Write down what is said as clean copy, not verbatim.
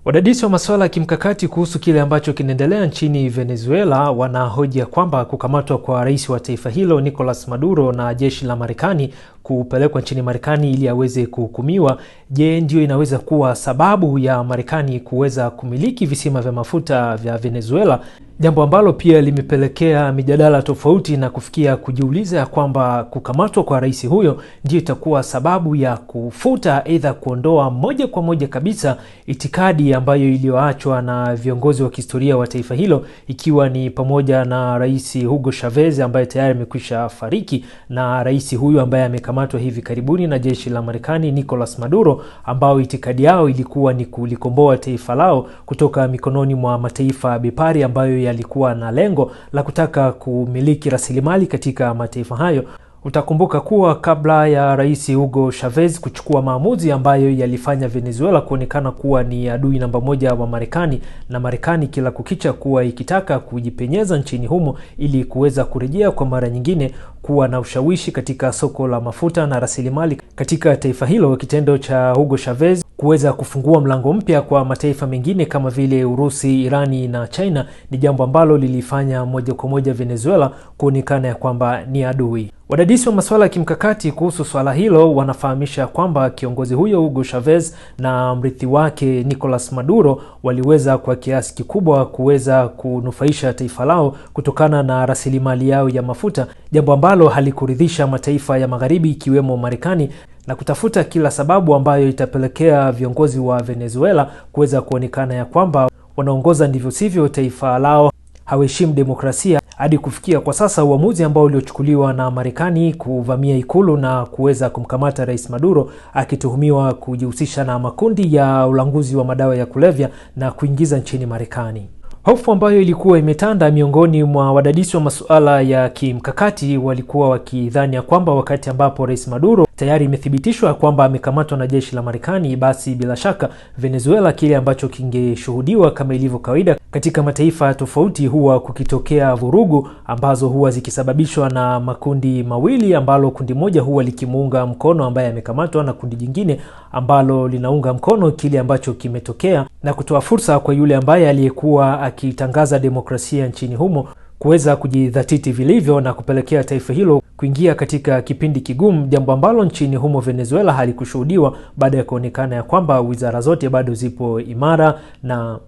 Wadadisi wa masuala ya kimkakati kuhusu kile ambacho kinaendelea nchini Venezuela wanahoja kwamba kukamatwa kwa rais wa taifa hilo Nicolas Maduro na jeshi la Marekani kupelekwa nchini Marekani ili aweze kuhukumiwa, je, ndio inaweza kuwa sababu ya Marekani kuweza kumiliki visima vya mafuta vya Venezuela? Jambo ambalo pia limepelekea mijadala tofauti na kufikia kujiuliza ya kwamba kukamatwa kwa rais huyo ndio itakuwa sababu ya kufuta aidha kuondoa moja kwa moja kabisa itikadi ambayo iliyoachwa na viongozi wa kihistoria wa taifa hilo, ikiwa ni pamoja na Rais Hugo Chavez ambaye tayari amekwisha fariki, na rais huyu ambaye amekamatwa hivi karibuni na jeshi la Marekani Nicolas Maduro, ambao itikadi yao ilikuwa ni kulikomboa taifa lao kutoka mikononi mwa mataifa bepari ambayo yalikuwa na lengo la kutaka kumiliki rasilimali katika mataifa hayo. Utakumbuka kuwa kabla ya Rais Hugo Chavez kuchukua maamuzi ambayo yalifanya Venezuela kuonekana kuwa ni adui namba moja wa Marekani, na Marekani kila kukicha kuwa ikitaka kujipenyeza nchini humo ili kuweza kurejea kwa mara nyingine kuwa na ushawishi katika soko la mafuta na rasilimali katika taifa hilo, kitendo cha Hugo Chavez kuweza kufungua mlango mpya kwa mataifa mengine kama vile Urusi, Irani na China ni jambo ambalo lilifanya moja kwa moja Venezuela kuonekana ya kwamba ni adui. Wadadisi wa masuala ya kimkakati kuhusu swala hilo wanafahamisha kwamba kiongozi huyo Hugo Chavez na mrithi wake Nicolas Maduro waliweza kwa kiasi kikubwa kuweza kunufaisha taifa lao kutokana na rasilimali yao ya mafuta, jambo ambalo halikuridhisha mataifa ya magharibi ikiwemo Marekani, na kutafuta kila sababu ambayo itapelekea viongozi wa Venezuela kuweza kuonekana ya kwamba wanaongoza ndivyo sivyo taifa lao, hawaheshimu demokrasia, hadi kufikia kwa sasa uamuzi ambao uliochukuliwa na Marekani kuvamia ikulu na kuweza kumkamata Rais Maduro akituhumiwa kujihusisha na makundi ya ulanguzi wa madawa ya kulevya na kuingiza nchini Marekani. Hofu ambayo ilikuwa imetanda miongoni mwa wadadisi wa masuala ya kimkakati walikuwa wakidhani ya kwamba wakati ambapo Rais Maduro tayari imethibitishwa kwamba amekamatwa na jeshi la Marekani, basi bila shaka Venezuela, kile ambacho kingeshuhudiwa kama ilivyo kawaida katika mataifa tofauti, huwa kukitokea vurugu ambazo huwa zikisababishwa na makundi mawili, ambalo kundi moja huwa likimuunga mkono ambaye amekamatwa na kundi jingine ambalo linaunga mkono kile ambacho kimetokea, na kutoa fursa kwa yule ambaye aliyekuwa akitangaza demokrasia nchini humo kuweza kujidhatiti vilivyo na kupelekea taifa hilo kuingia katika kipindi kigumu, jambo ambalo nchini humo Venezuela halikushuhudiwa baada ya kuonekana ya kwamba wizara zote bado zipo imara na